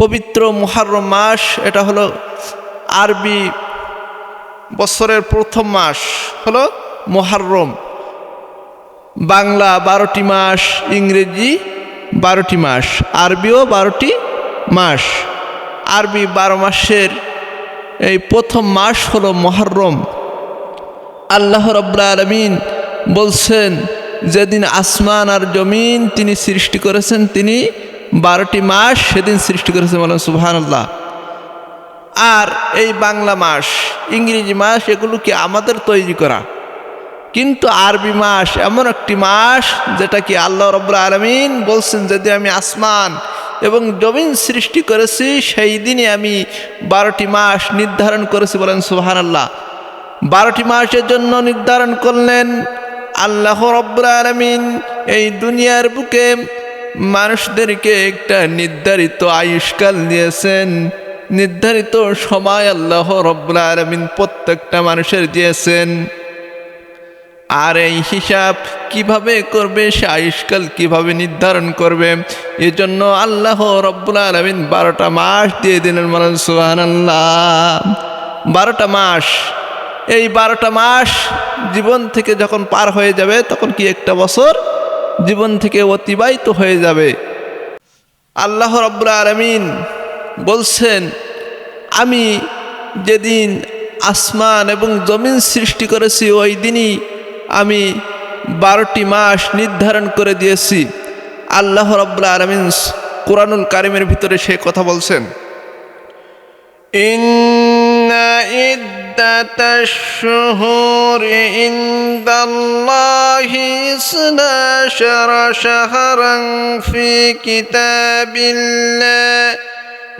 পবিত্র মুহররম মাস, এটা হলো আরবি বছরের প্রথম মাস হলো মুহররম। বাংলা 12টি মাস, ইংরেজি 12টি মাস, আরবিও 12টি মাস। আরবি 12 মাসের এই প্রথম মাস হলো মুহররম। আল্লাহ রাব্বুল আলামিন বলছেন, যেদিন আসমান আর জমিন তিনি সৃষ্টি করেছেন, তিনি 12টি মাস সেদিন সৃষ্টি করেছেন, বলেন সুবহানাল্লাহ। আর এই বাংলা মাস, ইংরেজি মাস, এগুলো কি আমাদের তৈরি করা, কিন্তু আরবি মাস এমন একটি মাস যেটা কি আল্লাহ রাব্বুল আলামিন বলছেন, যদি আমি আসমান এবং জমিন সৃষ্টি করেছি সেই দিনে আমি 12টি মাস নির্ধারণ করেছি, বলেন সুবহানাল্লাহ। 12টি মাসের জন্য নির্ধারণ করলেন আল্লাহ রাব্বুল আলামিন। এই দুনিয়ার বুকে মানুষদেরকে একটা নির্ধারিত আয়ুষ্কাল দিয়েছেন, নির্ধারিত সময় আল্লাহ রাব্বুল আলামিন প্রত্যেকটা মানুষের দিয়েছেন। আর এই হিসাব কিভাবে করবে, সে আয়ুষ্কাল কিভাবে নির্ধারণ করবে, এজন্য আল্লাহ রাব্বুল আলামিন 12টা মাস দিয়ে দিলেন, বলেন সুবহানাল্লাহ। 12টা মাস, এই 12টা মাস জীবন থেকে যখন পার হয়ে যাবে, তখন কি একটা বছর জীবন থেকে অতিবাহিত হয়ে যাবে। আল্লাহ রাব্বুল আলামিন বলছেন, আমি যেদিন আসমান এবং জমিন সৃষ্টি করেছি ওই দিনই আমি 12টি মাস নির্ধারণ করে দিয়েছি। আল্লাহ রাব্বুল আলামিন কুরআনুল কারীমের ভিতরে সে কথা বলছেন, ইন্না ইদ্দাতাশ শুহুরি ইনদাল্লাহি 12 শাহরান ফি কিতাবিল্লাহ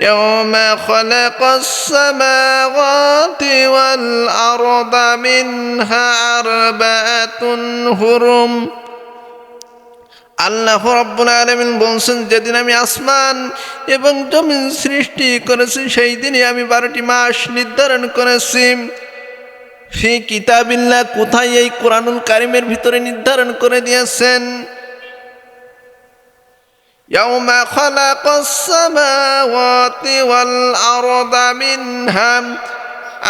ইয়াওমা খালাকাস সামাওয়াতি ওয়াল আরদা মিনহা আরবাআতুন হুরুম। আল্লাহ রাব্বুল আলামিন বলছেন, যেদিন আমি আসমান এবং জমিন সৃষ্টি করেছি সেই দিনই আমি 12টি মাস নির্ধারণ করেছি। ফি কিতাবিল্লাহ, কোথায়? এই কুরআনুল কারীমের ভিতরে নির্ধারণ করে দিয়েছেন। ইয়াওমা খালাকাস সামাওয়াতি ওয়াল আরদা মিনহা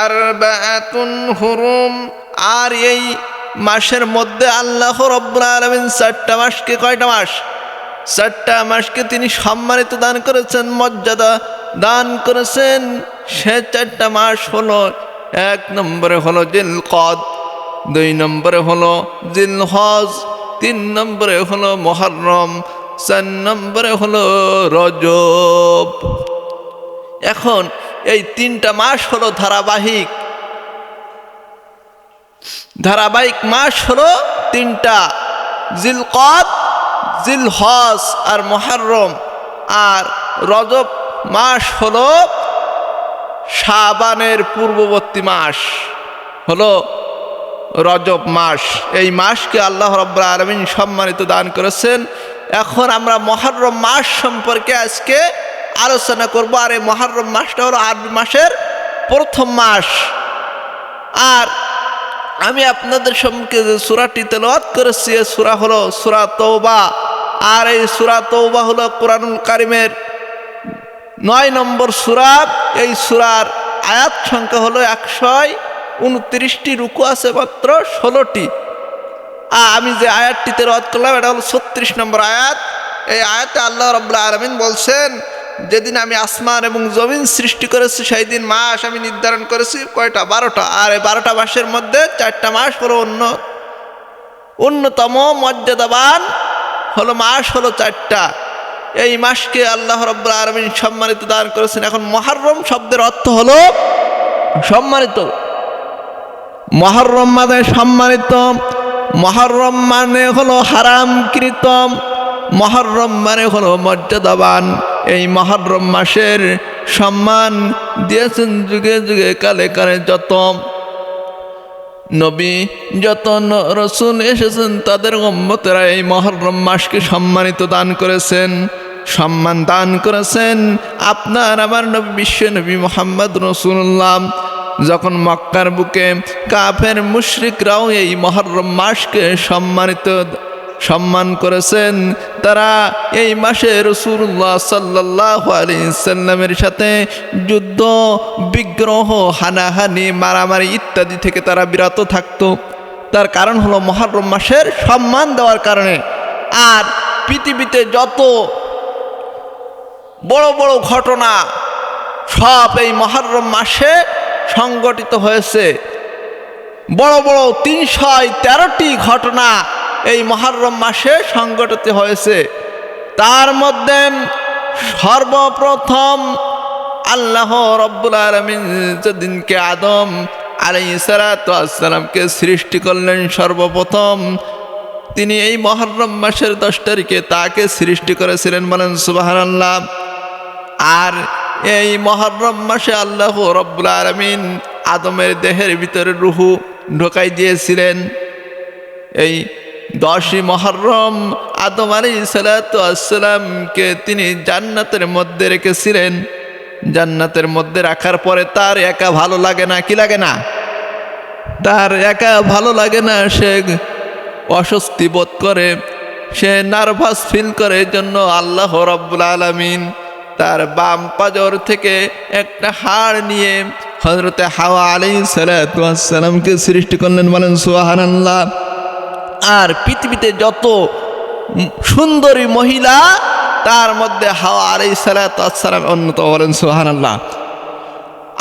আরবাআতুন হুরুম। আর এই মাসের মধ্যে আল্লাহ রাব্বুল আলামিন 4টা মাসকে, কয়টা মাস? 4টা মাসকে তিনি সম্মানিত দান করেছেন, মর্যাদা দান করেছেন। সে 4টা মাস হলো, 1 নম্বরে হলো জিলকদ, 2 নম্বরে হলো জিলহজ, 3 নম্বরে হলো মুহররম, 4 নম্বরে হলো রজব। এখন এই 3টা মাস হলো ধারাবাহিক মাস হলো 3টা, জিলকদ, জিলহজ আর মুহররম। আর রজব মাস হলো শাবানের পূর্ববর্তী মাস, হলো রজব মাস। এই মাসকে আল্লাহ রাব্বুল আলামিন সম্মানিত দান করেছেন। এখন আমরা মুহররম মাস সম্পর্কে আজকে আলোচনা করব। আর এই মুহররম মাসটা হলো আরবি মাসের প্রথম মাস। আর আমি আপনাদের সম্মুখে যে সূরাটি তেলাওয়াত করেছি, এই সূরা হলো সূরা তওবা। আর এই সূরা তওবা হলো কুরআনুল কারীমের 9 নম্বর সূরা। এই সূরার আয়াত সংখ্যা হলো 129টি, রুকু আছে মাত্র 16টি। আমি যে আয়াতটি তেলাওয়াত করলাম এটা হলো 36 নম্বর আয়াত। এই আয়াতে আল্লাহ রাব্বুল আলামিন বলছেন, যেদিন আমি আসমান এবং জমিন সৃষ্টি করেছি সেই দিন মাস আমি নির্ধারণ করেছি, কয়টা? 12টা। আর এই 12টা মাসের মধ্যে 4টা মাস হলো অন্যতম মর্যাদাবান হলো মাস হলো 4টা। এই মাসকে আল্লাহ রাব্বুল আলামিন সম্মানিত দান করেছেন। এখন মুহররম শব্দের অর্থ হলো সম্মানিত। মুহররম মানে সম্মানিত, মুহররম মানে হলো হারামকৃত, মুহররম মানে হলো মর্যাদাবান। এই মুহররম মাসের সম্মান দিয়েছেন যুগে যুগে কালে কালে যত নবী, যত রাসূল এসেছেন তাদের উম্মতেরা এই মুহররম মাসকে সম্মানিত দান করেছেন, সম্মান দান করেছেন। আপনার আমার নবী, বিশ্ব নবী মুহাম্মদ রাসূলুল্লাহ যখন মক্কার বুকে কাফের মুশরিকরাও এই মুহররম মাসকে সম্মান করেছেন। তারা এই মাসে রাসূলুল্লাহ সাল্লাল্লাহু আলাইহি সাল্লামের সাথে যুদ্ধ, বিগ্রহ, হানাহানি, মারামারি ইত্যাদি থেকে তারা বিরত থাকতো। তার কারণ হলো মুহররম মাসের সম্মান দেওয়ার কারণে। আর পৃথিবীতে যত বড় বড় ঘটনা সব এই মুহররম মাসে সংগঠিত হয়েছে। বড় বড় 313টি ঘটনা এই মুহররম মাসে সংগঠিত হয়েছে। তার মধ্যে সর্বপ্রথম আল্লাহ রাব্বুল আলামিন যেদিনকে আদম আলাইহিস সালাতু ওয়াস সালামকে সৃষ্টি করলেন, সর্বপ্রথম তিনি এই মুহররম মাসের 10 তারিখে তাকে সৃষ্টি করেছিলেন, বলেন সুবহানাল্লাহ। আর এই মুহররম মাসে আল্লাহ রাব্বুল আলামিন আদমের দেহের ভিতরে রূহ ঢোকাই দিয়েছিলেন। এই 10ই মুহররম আদম আলাইহিস সালাতু ওয়াস সালামকে তিনি জান্নাতের মধ্যে রেখেছিলেন। জান্নাতের মধ্যে রাখার পরে তার একা ভালো লাগে না, কি লাগে না? তার একা ভালো লাগে না, সে অস্বস্তি বোধ করে, সে নার্ভাস ফিল করে। জন্য আল্লাহ রাব্বুল আলামিন তার বাম পাজর থেকে একটা হাড় নিয়ে হযরতে হাওয়া আলাইহিস সালাতু ওয়াস সালামকে সৃষ্টি করলেন, বলেন সুবহানাল্লাহ। আর পৃথিবীতে যত সুন্দরী মহিলা তার মধ্যে হাওয়া আলাইহিস সালাতু ওয়াস সালাম অন্যতম, বলেন সুবহানাল্লাহ।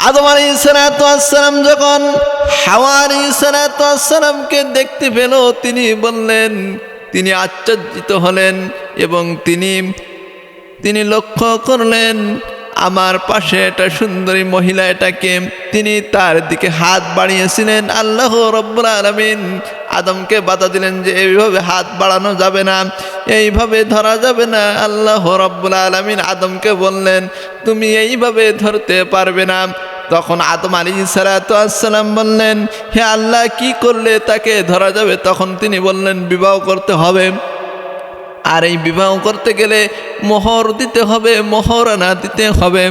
আদম আলাইহিস সালাতু ওয়াস সালাম যখন হাওয়া আলাইহিস সালাতু ওয়াস সালামকে দেখতে পেল, তিনি বললেন, তিনি আশ্চর্যিত হলেন এবং তিনি লক্ষ্য করলেন আমার পাশে একটা সুন্দরী মহিলা, এটাকে তিনি তার দিকে হাত বাড়িয়েছিলেন। আল্লাহ রাব্বুল আলামিন আদমকে বাধা দিলেন যে এইভাবে হাত বাড়ানো যাবে না, এইভাবে ধরা যাবে না। আল্লাহ রাব্বুল আলামিন আদমকে বললেন তুমি এইভাবে ধরতে পারবে না। তখন আদম আলাইহিস সালাতু ওয়াস সালাম বললেন, হে আল্লাহ, কি করলে তাকে ধরা যাবে? তখন তিনি বললেন বিবাহ করতে হবে। আর এই বিবাহ করতে গেলে মোহর দিতে হবে, মোহরানা দিতে হবে।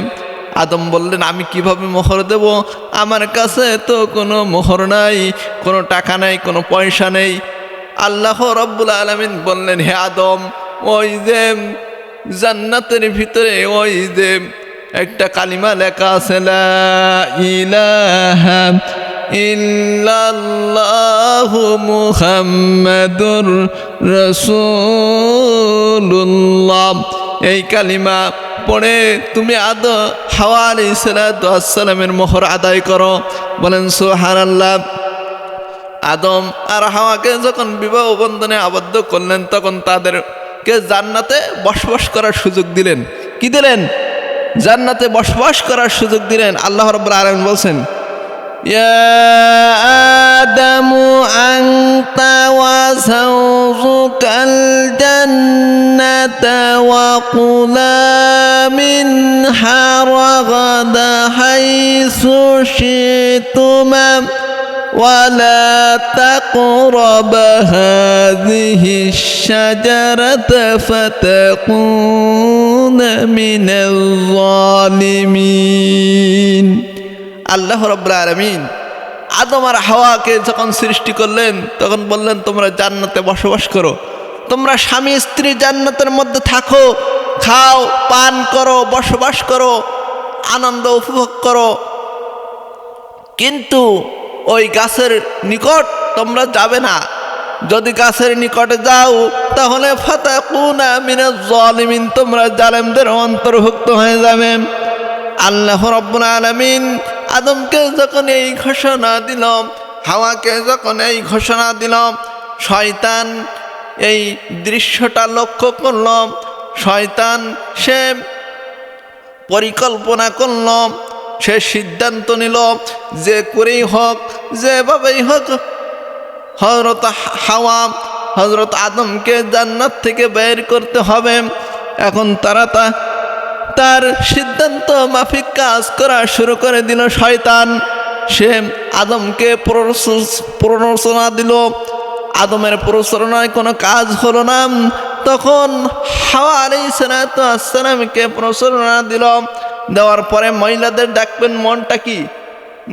আদম বললেন আমি কিভাবে মোহর দেব? আমার কাছে তো কোনো মোহর নাই, কোনো টাকা নাই, কোনো পয়সা নেই। আল্লাহ রাব্বুল আলামিন বললেন, হে আদম, ওই যে জান্নাতের ভিতরে ওই যে একটা কালিমা লেখা আছে, লা ইলাহা ইল্লাল্লাহু মুহাম্মাদুর রাসূলুল্লাহ, এই কালিমা পড়ে তুমি হাওয়া আলাইহিস সালাতু ওয়াস সালামের মোহর আদায় করো, বলেন সুবহানাল্লাহ। আদম আর হাওয়াকে যখন বিবাহ বন্ধনে আবদ্ধ করলেন, তখন তাদেরকে জান্নাতে বসবাস করার সুযোগ দিলেন। কি দিলেন? জান্নাতে বসবাস করার সুযোগ দিলেন। আল্লাহ রাব্বুল আলামিন বলছেন, ইয়া আদামু আনতা ওয়া যাওজুকাল জান্নাতা ওয়া কুলা মিনহা রাগাদা হাইসু শিতুমা ولا تقرب هذه الشجرة فتكون من الظالمين। আল্লাহ রাব্বুল আলামিন আদম আর হাওয়াকে যখন সৃষ্টি করলেন, তখন বললেন তোমরা জান্নাতে বসবাস করো, তোমরা স্বামী স্ত্রী জান্নাতের মধ্যে থাকো, খাও, পান করো, বসবাস করো, আনন্দ উপভোগ করো। কিন্তু ওই গাছের নিকট তোমরা যাবে না। যদি গাছের নিকটে যাও তাহলে ফাতাকুনা মিনাজ জালিমিন, তোমরা জালেমদের অন্তর্ভুক্ত হয়ে যাবে। আল্লাহ রাব্বুল আলামিন আদমকে যখন এই ঘোষণা দিল, হাওয়াকে যখন এই ঘোষণা দিল, শয়তান এই দৃশ্যটা লক্ষ্য করল। শয়তান সে পরিকল্পনা করল, সে সিদ্ধান্ত নিল যে করেই হোক, যেভাবেই হোক হযরত হাওয়া হযরত আদমকে জান্নাত থেকে বের করতে হবে। এখন তারা তার সিদ্ধান্ত মাফিক কাজ করা শুরু করে দিল। শয়তান সে আদমকে প্ররোচনা দিল। আদমের প্ররোচনায় কোনো কাজ হলো না। তখন হাওয়া আলাইহিস সালাতু ওয়াস সালামকে প্ররোচনা দিল। দেওয়ার পরে মহিলাদের দেখবেন মনটা কি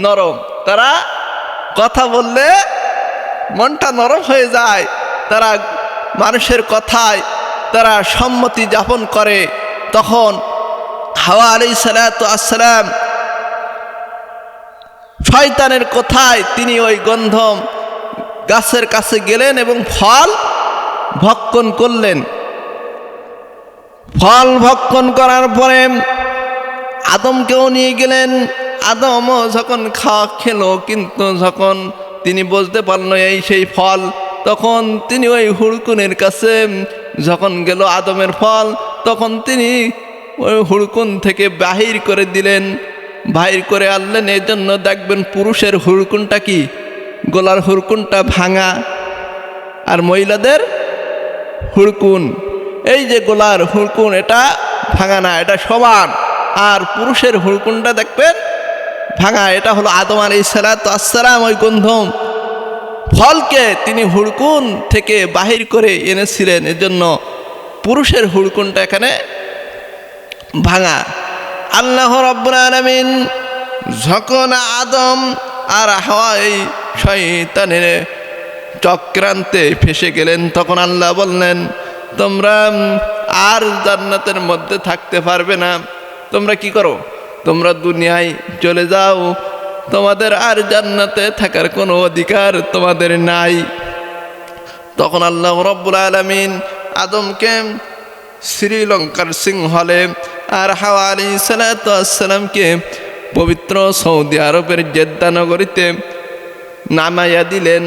নরম, তারা কথা বললে মনটা নরম হয়ে যায়, তারা মানুষের কথায় তারা সম্মতি যাপন করে, তখন হাওয়া আলাইহিস সালাতু আসসালাম শয়তানের কথায় তিনি ওই গন্ধম গাছের কাছে গেলেন এবং ফল ভক্ষণ করলেন। ফল ভক্ষণ করার পরে আদমকেও নিয়ে গেলেন। আদমও যখন খাওয়া খেলো, কিন্তু যখন তিনি বুঝতে পারল এই সেই ফল, তখন তিনি ওই হুড়কুনের কাছে যখন গেল আদমের ফল, তখন তিনি ওই হুড়কুন থেকে বাহির করে দিলেন, বাহির করে আনলেন। এই জন্য দেখবেন পুরুষের হুড়কুনটা কি, গলার হুড়কুনটা ভাঙা, আর মহিলাদের হুড়কুন, এই যে গলার হুড়কুন এটা ভাঙা না, এটা সমান। আর পুরুষের হুড়কুনটা দেখবেন ভাঙা। এটা হলো আদম আলাইহিস সালাতু আসসালাম ওই গন্ধম ফলকে তিনি হুড়কুন থেকে বাহির করে এনেছিলেন, এজন্য পুরুষের হুড়কুনটা এখানে ভাঙা। আল্লাহ রাব্বুল আলামিন যখন আদম আর হাওয়া এই শয়তানের চক্রান্তে ফেসে গেলেন, তখন আল্লাহ বললেন, তোমরা আর জান্নাতের মধ্যে থাকতে পারবে না, তোমরা কি করো, তোমরা দুনিয়ায় চলে যাও, তোমাদের আর জান্নাতে থাকার কোনো অধিকার তোমাদের নাই। তখন আল্লাহ রাব্বুল আলামিন আদমকে শ্রীলঙ্কার সিংহলে আর হাওয়া আলাইহিস সালাতু আসসালামকে পবিত্র সৌদি আরবের জেদ্দা নগরীতে নামাইয়া দিলেন।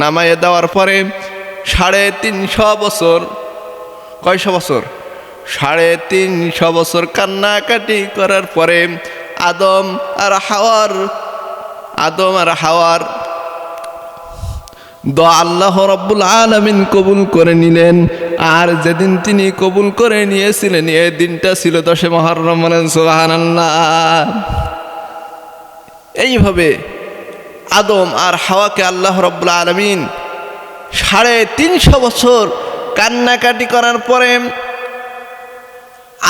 নামাইয়া দেওয়ার পরে 350 বছর, কয়শো বছর, 350 বছর কান্নাকাটি করার পরে আদম আর হাওয়ার দোয়া আল্লাহ রাব্বুল আলামিন কবুল করে নিলেন। আর যেদিন তিনি কবুল করে নিয়েছিলেন, এই দিনটা ছিল 10 মুহররম। সুবহানাল্লাহ। এইভাবে আদম আর হাওয়াকে আল্লাহ রাব্বুল আলামিন 350 বছর কান্নাকাটি করার পরে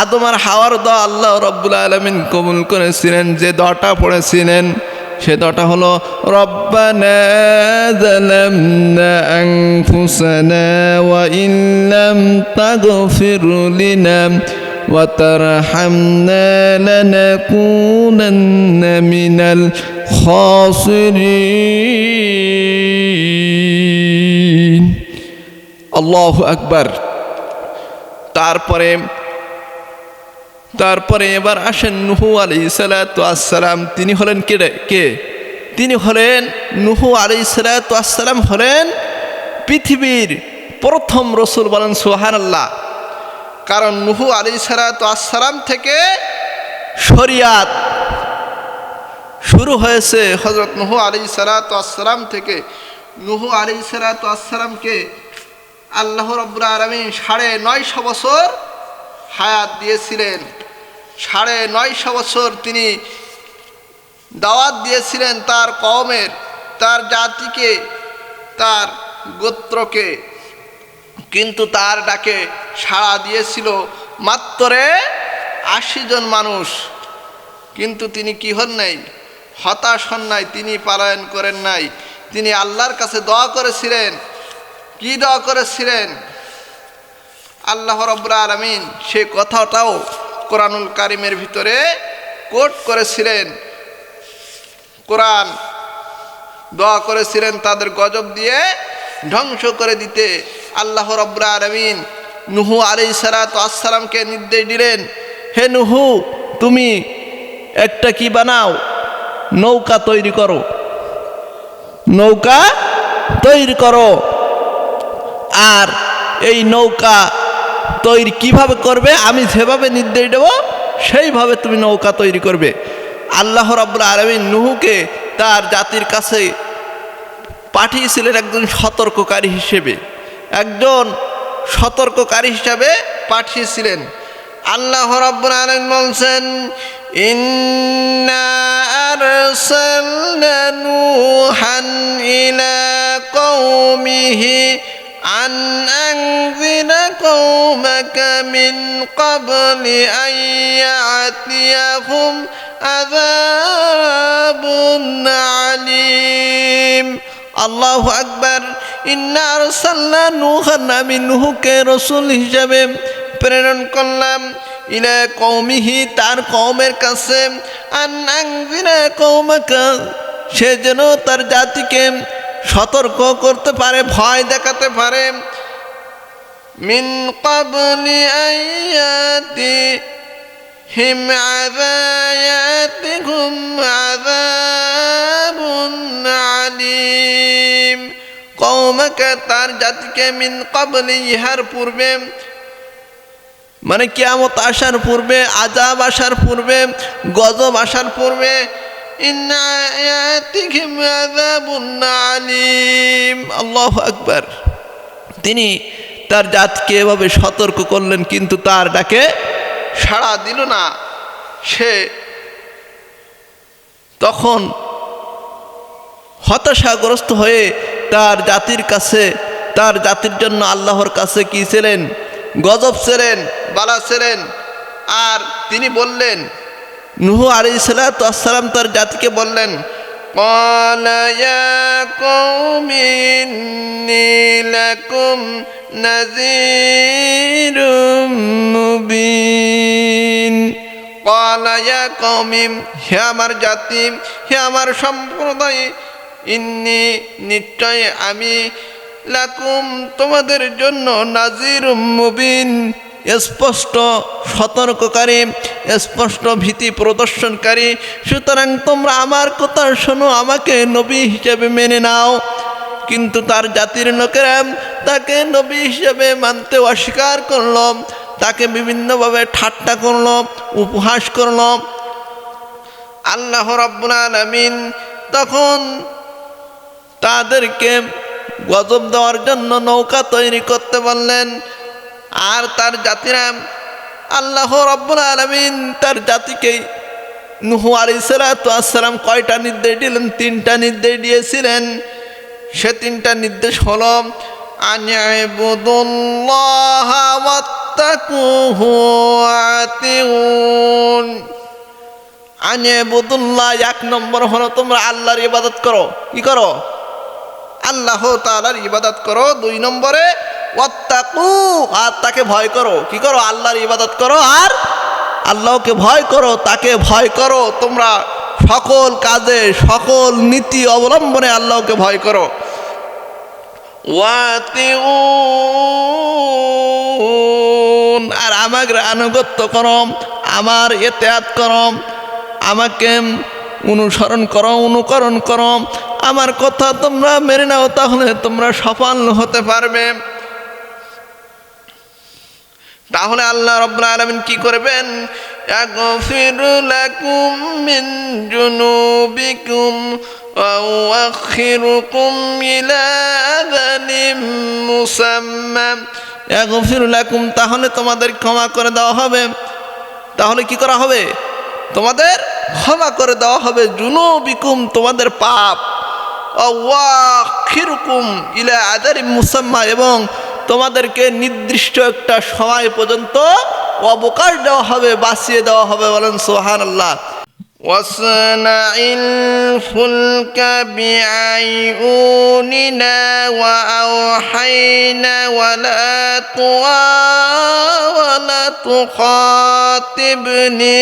আদম আর হাওয়ার দোয়া আল্লাহ রাব্বুল আলামিন কবুল করেছিলেন। যে দোয়াটা পড়েছিলেন সে দোয়াটা হলো, রব্বানা যালামনা আনফুসানা ওয়া ইল্লাম তাগফির লিনা ওয়া তারহামনা লানাকুনান্না মিনাল খাসিরিন। আল্লাহু আকবার। তারপরে এবার আসেন নূহ আলাইহিস সালাতু আসসালাম। তিনি হলেন কে? তিনি হলেন নূহ আলাইহিস সালাতু আসসালাম হলেন পৃথিবীর প্রথম রসুল। বলেন সুবহানাল্লাহ। কারণ নূহ আলাইহিস সালাতু আসসালাম থেকে শরিয়াত শুরু হয়েছে। হযরত নূহ আলাইহিস সালাতু আসসালাম থেকে নূহ আলাইহিস সালাতু আসসালামকে আল্লাহ রাব্বুল আলামিন 950 বছর হায়াত দিয়েছিলেন। 950 বছর তিনি দাওয়াত দিয়েছিলেন তার কওমের, তার জাতিকে, তার গোত্রকে, কিন্তু তার ডাকে সাড়া দিয়েছিল মাত্র 80 জন মানুষ। কিন্তু তিনি কি হন নাই, হতাশ হন নাই, তিনি পলায়ন করেন নাই। তিনি আল্লাহর কাছে দোয়া করেছিলেন। কি দোয়া করেছিলেন? আল্লাহ রাব্বুল আলামিন সে কথাটাও কোরআনুল কারীমের ভিতরে কোট করেছিলেন। কোরআন দোয়া করেছিলেন তাদের গজব দিয়ে ধ্বংস করে দিতে। আল্লাহ রাব্বুল আলামিন নূহ আলাইহিস সালাতু আসসালামকে নির্দেশ দিলেন, হে নূহ, তুমি একটা কি বানাও, নৌকা তৈরি করো, নৌকা তৈরি করো। আর এই নৌকা তৈরি কিভাবে করবে, আমি যেভাবে নির্দেশ দেব সেইভাবে তুমি নৌকা তৈরি করবে। আল্লাহ রাব্বুল আলামিন নূহকে তার জাতির কাছে পাঠিয়েছিলেন একজন সতর্ককারী হিসেবে পাঠিয়েছিলেন। আল্লাহ রাব্বুল আলামিন বলছেন, ইন্না আরসালনা নূহান ইলা কওমিহি আন আনযিরা কওমাকা মিন ক্বাবলি আন ইয়াতিয়াহুম আযাবুন আলীম। আল্লাহু আকবার। ইন্না আরসালনা নূহান, আমি নূহকে রাসূল হিসাবে প্রেরণ করলাম, ইলা কওমিহি, তার কওমের কাছে, আন আনজিরা কওমাকা, সে যেন তার জাতিকে সতর্ক করতে পারে, ভয় দেখাতে পারে, মিন ক্বাবলি আয়াতিহিম আযায়াতিহুম আযাবুন আলীম। কওমাকা, তার জাতিকে, মিন ক্বাবলি, ইহার পূর্বে, মানে কিয়ামত আসার পূর্বে, আযাব আসার পূর্বে, গজব আসার পূর্বে, ইন্না আয়াতিহিম আযাবুন আলীম। আল্লাহু আকবার। তিনি তার জাতকে এভাবে সতর্ক করলেন, কিন্তু তার ডাকে সাড়া দিল না। সে তখন হতাশাগ্রস্ত হয়ে তার জাতির কাছে, তার জাতির জন্য আল্লাহর কাছে কি ছিলেন? গজব ছিলেন, বালা ছিলেন। আর তিনি বললেন, নূহ আলাইহিস সালাতু ওয়াস সালাম তার জাতিকে বললেন, ক্বালা ইয়া কওমি ইন্নী লাকুম নাযীরুম মুবিন। ক্বালা ইয়া কওমি, হে আমার জাতি, হে আমার সম্প্রদায়, ইন্নী, নিশ্চয় আমি, লাকুম, তোমাদের জন্য, নাযীরুম মুবিন, স্পষ্ট সতর্ককারী, স্পষ্ট ভীতি প্রদর্শনকারী। সুতরাং তোমরা আমার কথা শোনো, আমাকে নবী হিসেবে মেনে নাও। কিন্তু তার জাতির লোকেরা তাকে নবী হিসেবে মানতে অস্বীকার করল, তাকে বিভিন্নভাবে ঠাট্টা করল, উপহাস করল। আল্লাহ রাব্বুল আলামিন তখন তাদেরকে গজব দেওয়ার জন্য নৌকা তৈরি করতে বললেন। আর তার জাতিরা, আল্লাহ রাব্বুল আলামিন তার জাতিকে, নূহ আলাইহিস সালাতু ওয়াস সালাম কয়টা নির্দেশ দিলেন? 3টা নির্দেশ দিয়েছিলেন। সে 3টা নির্দেশ হলো, আনি'বুদুল্লাহা ওয়াত্তাকুহু ওয়াতিউন। আনি'বুদুল্লাহ, 1 নম্বর হলো তোমরা আল্লাহর ইবাদত করো। কি করো? আল্লাহ তাআলার ইবাদত করো। 2 নম্বরে ওয়াত্তাকু, আর তাকে ভয় করো। কি করো? আল্লাহর ইবাদত করো আর আল্লাহকে ভয় করো, তাকে ভয় করো। তোমরা সকল কাজে, সকল নীতি অবলম্বনে আল্লাহকে ভয় করো। ওয়াতিউন, আর আমাকে আনুগত্য করো, আমার ইতিআত করো, আমাকে অনুসরণ করো, অনুকরণ করো। আমার কথা তোমরা মেনে নাও, তাহলে তোমরা সফল হতে পারবে। তাহলে আল্লাহ রাব্বুল আলামিন কি করবেন? ইয়াগফিরু লাকুম মিন যুনুবিকুম ওয়া ইউআখিরুকুম ইলা আযালিম মুসাম্মা। ইয়াগফিরু লাকুম, তাহলে তোমাদের ক্ষমা করে দেওয়া হবে। তাহলে কি করা হবে? তোমাদের ক্ষমা করে দেওয়া হবে। যুনুবিকুম, তোমাদের পাপ, ওয়া ইউআখিরুকুম ইলা আযালিম মুসাম্মা, এবং তোমাদেরকে নির্দিষ্ট একটা সময় পর্যন্ত অবকাশ দেওয়া হবে, বাঁচিয়ে দেওয়া হবে। বলেন সুবহানাল্লাহ। ওয়াসনাইল ফুলকা বিআইউনিনা ওয়া আওহাইনা ওয়ালা তুখাতিবনি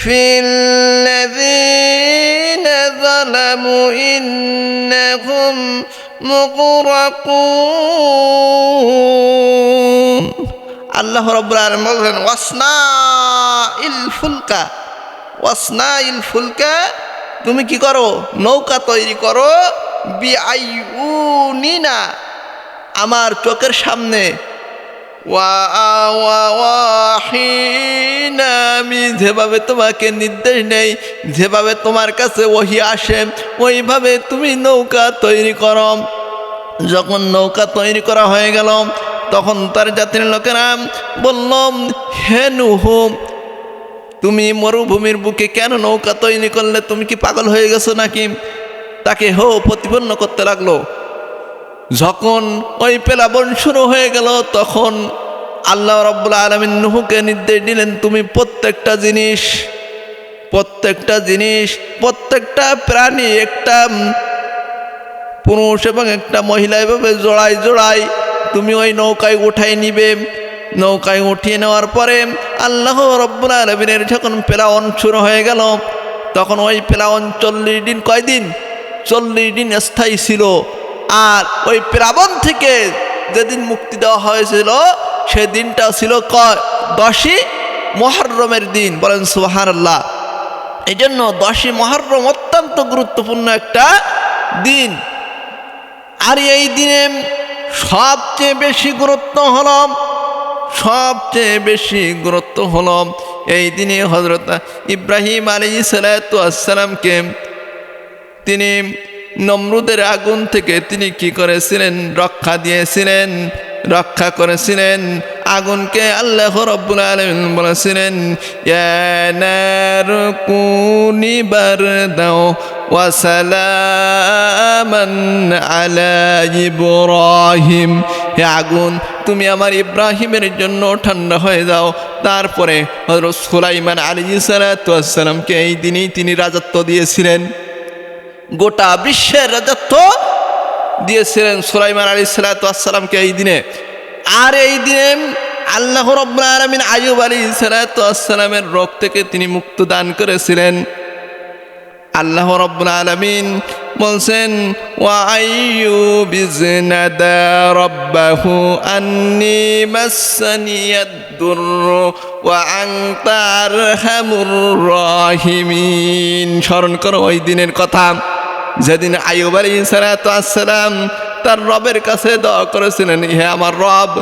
ফিল্লাযীনা যালামু ইন্নাহুম মুগরাকুন। আল্লাহ রাব্বুল আলামিন বলেন, ওয়াসনাইল ফুলকা, ওয়াসনাইল ফুলকা, তুমি কি করো? নৌকা তৈরি করো, বিআইউনিনা, আমার চোখের সামনে, ওয়াহিনা, আমি যেভাবে তোমাকে নির্দেশ নেই, যেভাবে তোমার কাছে ওহী আসে, ওইভাবে তুমি নৌকা তৈরি করো। যখন নৌকা তৈরি করা হয়ে গেল, তখন তার জাতির লোকেরা বলল, হে নূহ, তুমি মরুভূমির বুকে কেন নৌকা তৈরি করলে? তুমি কি পাগল হয়ে গেছো নাকি? তাকে প্রতিপন্ন করতে লাগলো। যখন ওই প্লাবন শুরু হয়ে গেল, তখন আল্লাহ রাব্বুল আলামিন নূহকে নির্দেশ দিলেন, তুমি প্রত্যেকটা জিনিস, প্রত্যেকটা প্রাণী, একটা পুরুষ এবং একটা মহিলা এভাবে জোড়ায় জোড়ায় তুমি ওই নৌকায় উঠাই নিবে। নৌকায় উঠিয়ে নেওয়ার পরে আল্লাহ রাব্বুল আলামিনের যখন প্লাবন শুরু হয়ে গেল, তখন ওই প্লাবন 40 দিন, কয়দিন? 40 দিন স্থায়ী ছিল। আর ওই প্লাবন থেকে যেদিন মুক্তি দেওয়া হয়েছিল সে দিনটা ছিল 10ই মুহররমের দিন। বলেন সুবহানাল্লাহ। এই জন্য 10ই মুহররম অত্যন্ত গুরুত্বপূর্ণ একটা দিন। আর এই দিনে সবচেয়ে বেশি গুরুত্ব হলো এই দিনে হযরত ইব্রাহিম আলাইহিস সালাতু ওয়াসসালামকে তিনি নমরুদের আগুন থেকে তিনি কি করেছিলেন? রক্ষা করেছিলেন। আগুনকে আল্লাহ রাব্বুল আলামিন বলেছিলেন, ইয়া নারু কুনি বারদাও ওয়া সালামান আলা ইব্রাহিম। হে আগুন, তুমি আমার ইব্রাহিমের জন্য ঠান্ডা হয়ে যাও। তারপরে হযরত সুলাইমান আলাইহিস সালাতু ওয়াসসালামকে এই দিনেই তিনি রাজত্ব দিয়েছিলেন, গোটা বিশ্বের রাজত্ব দিয়েছিলেন সুলাইমান আলাইহিস সালাতু ওয়াসসালামকে এই দিনে। আর এই দিনে আল্লাহ রাব্বুল আলামিন আইয়ুব আলাইহিস সালাতু ওয়াসসালামের রোগ থেকে তিনি মুক্তি দান করেছিলেন। আল্লাহ রাব্বুল আলামিন বলছেন, ওয়া আইয়ুব ইজনাদা রাব্বাহু আন্নী মাসসানিয়াদ দুররু ওয়া আনতা আরহামুর রাহিমিন। স্মরণ করো ওই দিনের কথা, যেদিন আইয়ুব আলাইহিস সালাতু ওয়াসসালাম তার রবের কাছে দোয়া করেছিলেন, হে আমার রব,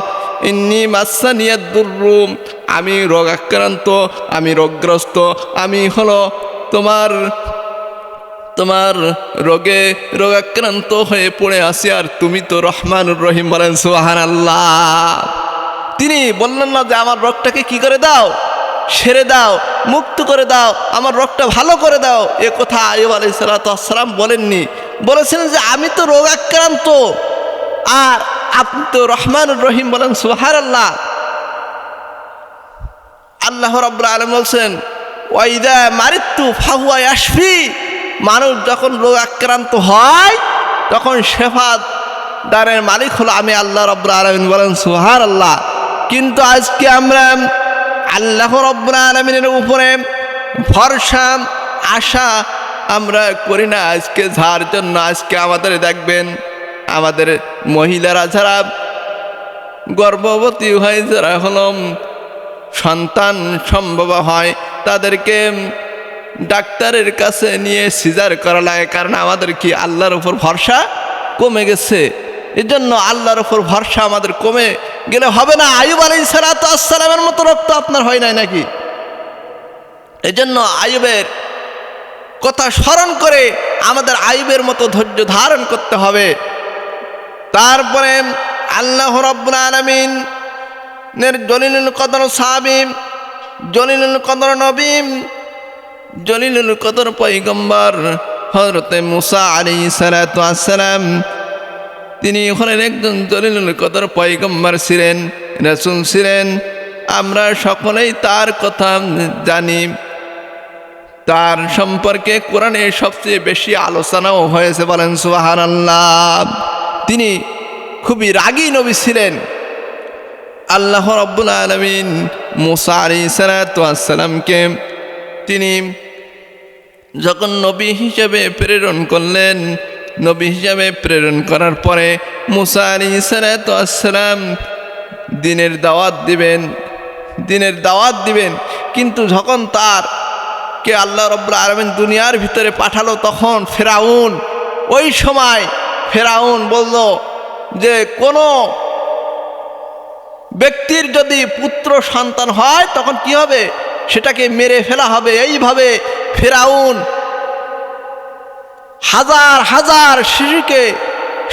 ইন্নী মাসসানিয়াদ দুররু, আমি রোগাক্রান্ত, আমি রোগগ্রস্ত, আমি হলো তোমার রোগাক্রান্ত হয়ে পড়ে আছি, আর তুমি তো রহমানুর রহিম। বলেন সুবহানাল্লাহ। তিনি বললেন না যে আমার রোগটাকে কি করে দাও, সেরে দাও, মুক্ত করে দাও, আমার রোগটা ভালো করে দাও। এ কথা আইয়ুব আলাইহিস সালাতু ওয়াসসালাম বলেননি। বলেছেন যে আমি তো রোগাক্রান্ত আর আপনি তো রহমানুর রহিম। বলেন সুবহানাল্লাহ। আল্লাহ রাব্বুল আলামিন বলছেন, ওয়া ইযা মারিতু ফাহুয়া ইয়াশফি। মানুষ যখন রোগাক্রান্ত হয় তখন শেফা দানের মালিক হলো আমি আল্লাহ রাব্বুল আলামিন। বলেন সুবহানাল্লাহ। কিন্তু আজকে আমরা আল্লাহ রাব্বুল আলামিনের উপরে ভরসা আশা আমরা করি না। আজকে যার জন্য আজকে আমাদের দেখবেন, আমাদের মহিলারা যারা গর্ভবতী হয়, যারা হলো সন্তান সম্ভব হয়, তাদেরকে ডাক্তারের কাছে নিয়ে সিজার করা লাগে। কারণ আমাদের কি আল্লাহর উপর ভরসা কমে গেছে। এজন্য আল্লাহর উপর ভরসা আমাদের কমে গেলে হবে না। আইয়ুব আলাইহিস সালাতু ওয়াসসালামের মতো রোগ তো আপনার হয় নাই নাকি? এজন্য আইয়ুবের কথা স্মরণ করে আমাদের আইয়ুবের মতো ধৈর্য ধারণ করতে হবে। তারপরে আল্লাহ রাব্বুল আলামিনের জলিলুল কদর সাহাবী, জলিলুল কদর নবী, জলিলুল কদর পয়গম্বর হযরতে মুসা আলাইহিস সালাতু ওয়াসসালাম, তিনি হলেন একজন জলিলুল কদর পয়গম্বর ছিলেন, রাসূল ছিলেন। আমরা সকলেই তার কথা জানি। তার সম্পর্কে কোরআনে সবচেয়ে বেশি আলোচনাও হয়েছে। বলেন সুবহানাল্লাহ। তিনি খুবই রাগী নবী ছিলেন। আল্লাহ রাব্বুল আলামিন মুসা আলাইহিস সালাতু ওয়াসসালামকে তিনি যখন নবী হিসেবে প্রেরণ করলেন, নবী হিসেবে প্রেরণ করার পরে মুসা আলাইহিস সালাতু ওয়াসসালাম দ্বীনের দাওয়াত দিবেন। কিন্তু যখন তারকে আল্লাহ রাব্বুল আলামিন দুনিয়ার ভিতরে পাঠালো, তখন ফেরাউন, ওই সময় ফেরাউন বলল যে কোনো ব্যক্তির যদি পুত্র সন্তান হয় তখন কি হবে, সেটাকে মেরে ফেলা হবে। এইভাবে ফেরাউন হাজার হাজার শিশুকে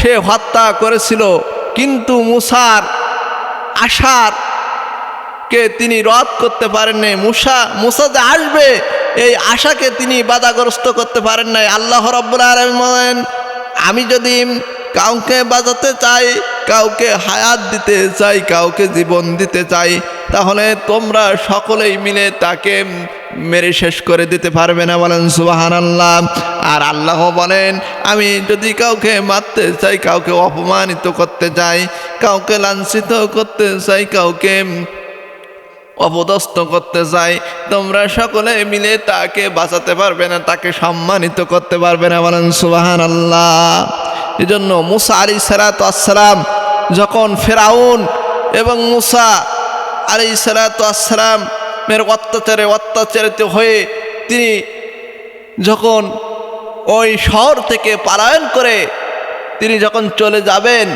সে হত্যা করেছিল। কিন্তু মুসার আশাকে তিনি রদ করতে পারেন নাই। মুসা যে আসবে এই আশাকে তিনি বাধাগ্রস্ত করতে পারেন নাই। আল্লাহ রাব্বুল আলামিন বলেন, আমি যদি কাউকে বাঁচাতে চাই, কাউকে হায়াত দিতে চাই, কাউকে জীবন দিতে চাই, তাহলে তোমরা সকলেই মিলে তাকে মেরে শেষ করে দিতে পারবে না, বলেন সুবহানাল্লাহ। আর আল্লাহ বলেন, আমি যদি কাউকে মারতে চাই, কাউকে অপমানিত করতে চাই, কাউকে লাঞ্ছিত করতে চাই, কাউকে অপদস্থ করতে চাই, তোমরা সকলে মিলে তাকে বাঁচাতে পারবে না, তাকে সম্মানিত করতে পারবে না, বলেন সুবহানাল্লাহ। এজন্য মুসা আলাইহিস সালাতু ওয়াস সালাম যখন ফেরাউন এবং মুসা আলাইহিস সালাতু ওয়াস সালাম এর অত্যাচারিত হয়ে তিনি যখন ওই শহর থেকে পলায়ন করে তিনি যখন চলে যাবেন,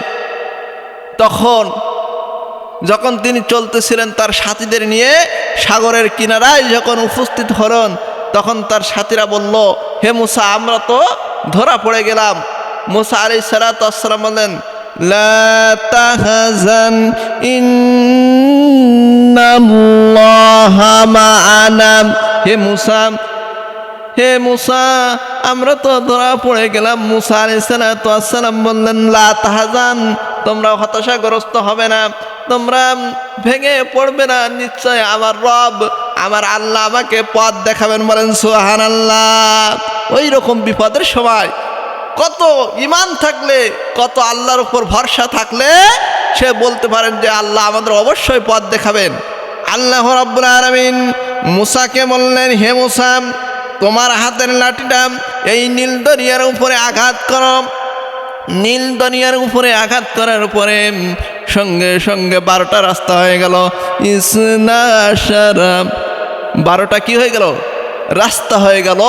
যখন তিনি চলতেছিলেন তার সাথীদের নিয়ে সাগরের কিনারায় যখন উপস্থিত হলেন, তখন তার সাথীরা বলল, হে মুসা, আমরা তো ধরা পড়ে গেলাম। মুসা আলাইহিস সালাতু ওয়াস সালাম বলেন, লা তাহজান ইন্নাল্লাহা মা'ানা। হে মুসা, আমরা তো ধরা পড়ে গেলাম। মুসা আলাইহিস সালাতু ওয়াস সালাম বললেন, লা তাহজান, তোমরা হতাশাগ্রস্ত হবে না, তোমরা ভেঙে পড়বে না, নিশ্চয় আমার রব, আমার আল্লাহ আমাকে পথ দেখাবেন, বলেন সুবহানাল্লাহ। ওই রকম বিপদের সময় কত ঈমান থাকলে, কত আল্লাহর উপর ভরসা থাকলে সে বলতে পারেন যে আল্লাহ আমাদের অবশ্যই পথ দেখাবেন। আল্লাহ রাব্বুল আলামিন মুসাকে বললেন, হে মুসা, তোমার হাতের লাঠিটা এই নীল দরিয়ার উপরে আঘাত করো। নীল দরিয়ার উপরে আঘাত করার পরে সঙ্গে সঙ্গে 12টা রাস্তা হয়ে গেল। ইসনা আশারা, 12টা কি হয়ে গেল? রাস্তা হয়ে গেল।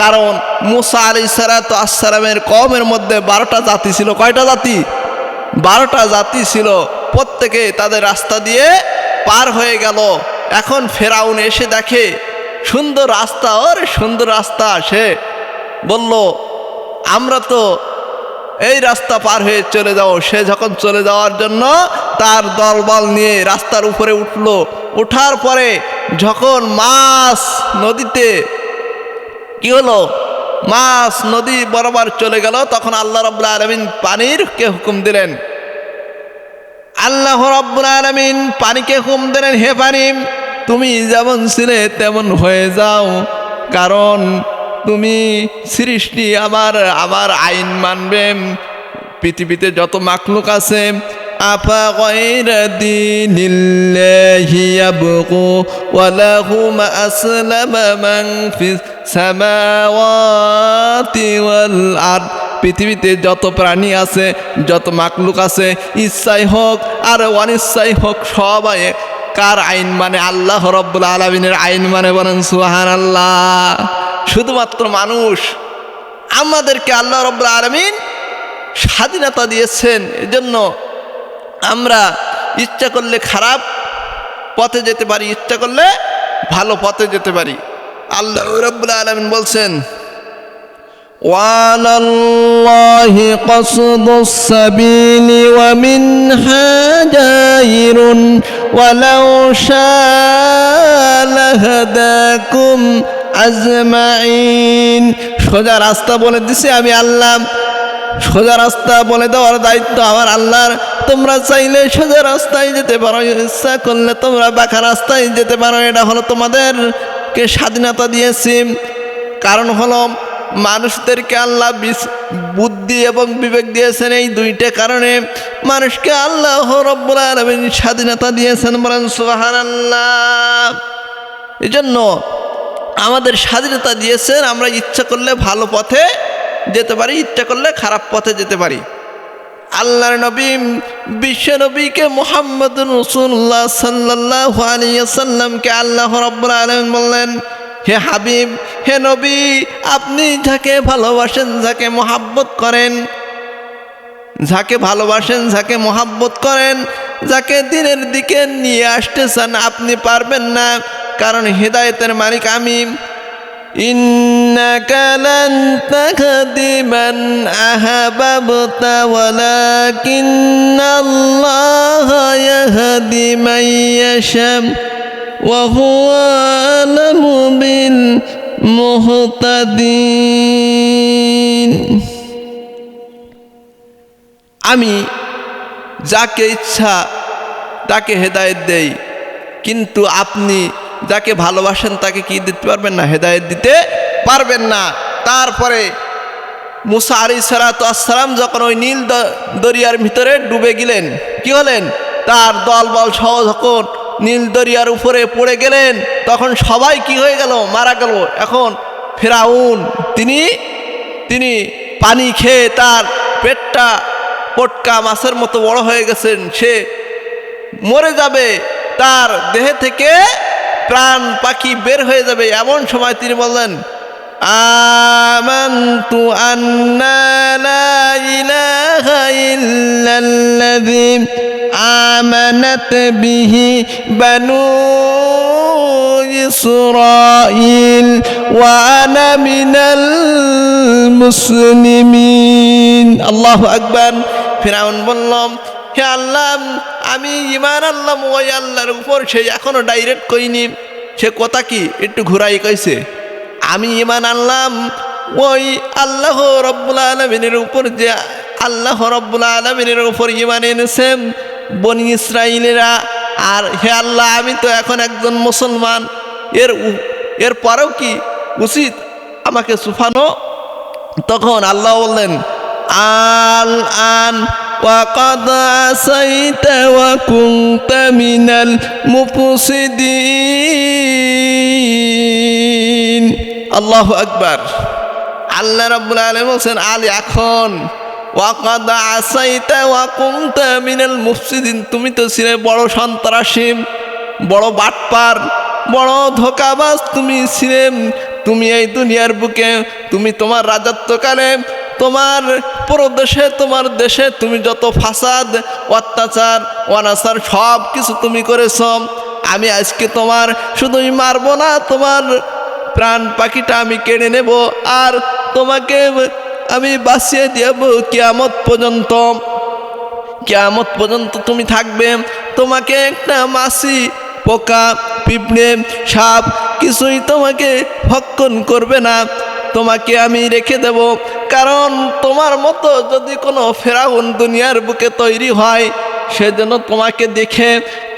কারণ মুসা আলাইহিস সালাতু ওয়াস সালামের কওমের মধ্যে 12টা জাতি ছিল। কয়টা জাতি? 12টা জাতি ছিল। প্রত্যেকে তাদের রাস্তা দিয়ে পার হয়ে গেল। এখন ফেরাউন এসে দেখে সুন্দর রাস্তা, ওর সুন্দর রাস্তা, সে বলল, আমরা তো এই রাস্তা পার হয়ে চলে যাও। সে যখন চলে যাওয়ার জন্য তার দলবল নিয়ে রাস্তার উপরে উঠলো। ওঠার পরে যখন মাছ নদীতে কি হলো, মাছ নদী বরাবর চলে গেল, তখন আল্লাহ রাব্বুল আলামিন পানিরকে হুকুম দিলেন। আল্লাহ রাব্বুল আলামিন পানিকে হুকুম দিলেন, হে পানি, তুমি যেমন ছিলে তেমন হয়ে যাও, কারণ তুমি সৃষ্টি আমার আইন মানবে। পৃথিবীতে যত মাখলুক আছে, আফা গায়রা দীনিল্লাহি ইয়াবগু ওয়া লাহু মা আসলামা মান ফিস সামাওয়াতি ওয়াল আরদ। পৃথিবীতে যত প্রাণী আছে, যত মাখলুক আছে, ইচ্ছাই হোক আর অনিচ্ছাই হোক, সবাই কার আইন মানে? আল্লাহ রাব্বুল আলামিনের আইন মানে, বলেন সুবহানাল্লাহ। শুধুমাত্র মানুষ, আমাদেরকে আল্লাহ রাব্বুল আলামিন স্বাধীনতা দিয়েছেন। এজন্য আমরা ইচ্ছা করলে খারাপ পথে যেতে পারি, ইচ্ছা করলে ভালো পথে যেতে পারি। আল্লাহ রাব্বুল আলামিন বলছেন, ওয়ালাল্লাহি কসদুস সাবিলি ওয়া মিনহা জাইরুন ওয়ালাউ শাআ লাহাদাকুম আজমাইন। সোজা রাস্তা বলে দিছি আমি আল্লাহ। সোজা রাস্তা বলে দেওয়ার দায়িত্ব আমার আল্লাহর। তোমরা চাইলে সোজা রাস্তায় যেতে পারো, ইচ্ছা করলে তোমরা বাঁকা রাস্তায় যেতে পারো। এটা হলো তোমাদেরকে স্বাধীনতা দিয়েছি। কারণ হলো মানুষদেরকে আল্লাহ বুদ্ধি এবং বিবেক দিয়েছেন। এই দুইটা কারণে মানুষকে আল্লাহ রাব্বুল আলামিন স্বাধীনতা দিয়েছেন, বলেন সুবহানাল্লাহ। এই জন্য আমাদের স্বাধীনতা দিয়েছেন, আমরা ইচ্ছা করলে ভালো পথে যেতে পারি, ইচ্ছা করলে খারাপ পথে যেতে পারি। আল্লাহর নবী, বিশ্ব নবীকে মুহাম্মদুর রাসূলুল্লাহ সাল্লাল্লাহু আলাইহি ওয়াসাল্লামকে আল্লাহ রাব্বুল আলামিন বললেন, হে হাবিব, হে নবী, আপনি যাকে ভালোবাসেন, যাকে মহাব্বত করেন, যাকে ভালোবাসেন, যাকে মহাব্বত করেন, যাকে দিনের দিকে নিয়ে আসতে চান, আপনি পারবেন না, কারণ হিদায়াতের মালিক আমি। ইন্নাকা লান তাহদি মান আহবাবতা ওয়ালাকিন্নাল্লাহা ইয়াহদি মান ইয়াশা ওয়া হুয়া আ'লামু বিল মুহতাদিন। আমি যাকে ইচ্ছা তাকে হেদায়েত দেই, কিন্তু আপনি যাকে ভালোবাসেন তাকে কি দিতে পারবেন না? হেদায়েত দিতে পারবেন না। তারপরে মুসা আলাইহিস সালাতু আসসালাম যখন ওই নীল দরিয়ার ভিতরে ডুবে গেলেন, কি হলেন? তার দলবল সহ যখন নীল দরিয়ার উপরে পড়ে গেলেন, তখন সবাই কি হয়ে গেল? মারা গেল। এখন ফেরাউন তিনি পানি খেয়ে তার পেটটা পটকা মাছের মতো বড় হয়ে গেছেন, সে মরে যাবে, তার দেহে থেকে প্রাণ পাখি বের হয়ে যাবে। এমন সময় তিনি বললেন, আমানতু আন্না লা ইলাহা ইল্লাল্লাযী আমানাত বিহি বানু ইসরাঈল ওয়া আনা মিনাল মুসলিমিন। আল্লাহু আকবার। ফিরআউন বলল, হে আল্লাহ, আমি ঈমান আনলাম ওই আল্লাহর উপর। সে এখনো ডাইরেক্ট কইনি, সে কথা কি একটু ঘুরাই কইছে। আমি ঈমান আনলাম ওই আল্লাহ রব্বুল আলামিনের উপর, যে আল্লাহ রব্বুল আলামিনের উপর ঈমান এনেছে বনি ইসরাঈলেরা। আর হে আল্লাহ, আমি তো এখন একজন মুসলমান, এর পরেও কি উচিত আমাকে সুফানো? তখন আল্লাহ বললেন, আল আন ওয়াকাদ আসাইতা ওয়া কুনতা মিনাল মুফসিদিন। আল্লাহু আকবার। আল্লাহ রাব্বুল আলামিন বলেন, আল এখন, ওয়াকাদ আসাইতা ওয়া কুনতা মিনাল মুফসিদিন, তুমি তো ছিলে বড় সন্ত্রাসী, বড় বাটপার, বড় ধোঁকাবাজ তুমি ছিলে। তুমি এই দুনিয়ার বুকে, তুমি তোমার রাজত্বকালে, তোমার প্রদেশে, তোমার দেশে তুমি যত ফাসাদ, অত্যাচার, অনাচার সব কিছু তুমি করেছ। আমি আজকে তোমার শুধুই মারবো না, তোমার প্রাণ পাখিটা আমি কেড়ে নেব, আর তোমাকে আমি বাঁচিয়ে দেব কিয়ামত পর্যন্ত। কিয়ামত পর্যন্ত তুমি থাকবে, তোমাকে একটা মাছি, পোকা, পিঁপড়ে, সাপ কিছুই তোমাকে ভক্ষণ করবে না, তোমাকে আমি রেখে দেব। কারণ তোমার মতো যদি কোনো ফেরাউন দুনিয়ার বুকে তৈরি হয়, সে যেন তোমাকে দেখে,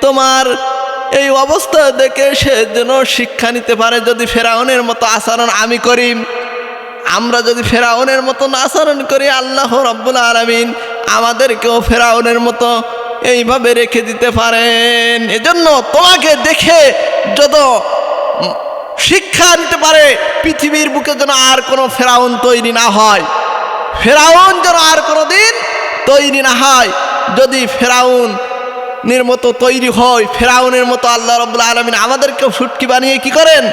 তোমার এই অবস্থা দেখে সে যেন শিক্ষা নিতে পারে। যদি ফেরাউনের মতো আচরণ আমি করি, আমরা যদি ফেরাউনের মতো আচরণ করি, আল্লাহ রাব্বুল আলামিন আমাদেরকেও ফেরাউনের মতো এইভাবে রেখে দিতে পারেন। এজন্য তোমাকে দেখে যত শিক্ষা নিতে পারে, পৃথিবীর বুকে যেন আর কোনো ফেরাউন তৈরি না হয়, ফেরাউন যেন আর কোনো দিন তৈরি না হয়। যদি ফেরাউনের মতো তৈরি হয়, ফেরাউনের মতো আল্লাহ রাব্বুল আলামিন আমাদেরকেও সুটকি বানিয়ে কি করেন?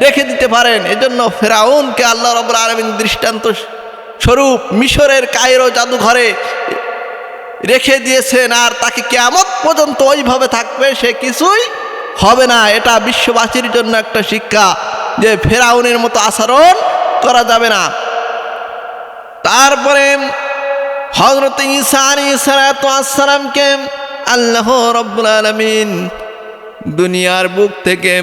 রেখে দিতে পারেন। এজন্য ফেরাউনকে আল্লাহ রাব্বুল আলামিন দৃষ্টান্ত স্বরূপ মিশরের কায়রো জাদুঘরে রেখে দিয়েছেন, আর তাকে কিয়ামত পর্যন্ত ওইভাবে থাকবে, সে কিছুই হবে না। এটা বিশ্ববাসীর জন্য একটা শিক্ষা যে ফেরাউনের মতো আচরণ করা যাবে না। তারপরে হযরত ঈসা আলাইহিস সালাতু ওয়াস সালামকে আল্লাহ রাব্বুল আলামিন দুনিয়ার বুক থেকে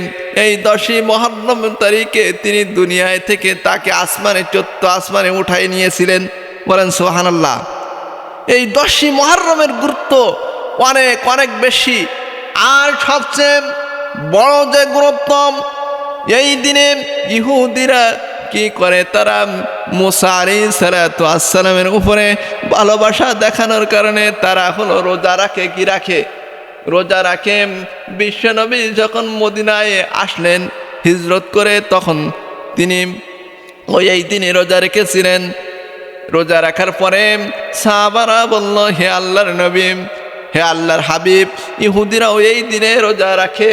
এই 10ই মুহররম তারিখে তিনি দুনিয়ায় থেকে তাকে আসমানে, 14 আসমানে উঠাই নিয়েছিলেন। বলেন সুবহানাল্লাহ। এই 10ই মুহররমের গুরুত্ব অনেক অনেক বেশি। আর সবচেয়ে বড় যে গুরুত্ব, এই দিনে ইহুদিরা কি করে? তারা মুসা আলাইহিস সালাতু ওয়াস সালামের উপরে ভালোবাসা দেখানোর কারণে তারা হলো রোজা রাখে। কি রাখে? রোজা রাখে। বিশ্বনবী যখন মদিনায় আসলেন হিজরত করে, তখন তিনি এই দিনে রোজা রেখেছিলেন। রোজা রাখার পরে সাহাবারা বলল, হে আল্লাহর নবী, হে আল্লাহর হাবিব, ইহুদিরাও এই দিনে রোজা রাখে।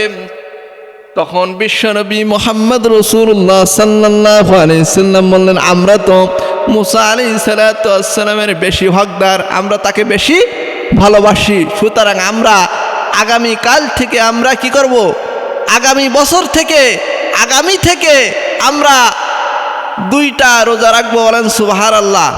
তখন বিশ্বনবী মুহাম্মদ রাসূলুল্লাহ সাল্লাল্লাহু আলাইহি সাল্লাম বললেন, আমরা তো মুসা আলাইহিস সালাতু ওয়াস সালামের বেশি হকদার, আমরা তাকে বেশি ভালোবাসি। সুতরাং আমরা আগামী কাল থেকে আমরা কি করব? আগামী বছর থেকে, আগামী থেকে আমরা 2টা রোজা রাখবো। বলেন সুবহানাল্লাহ।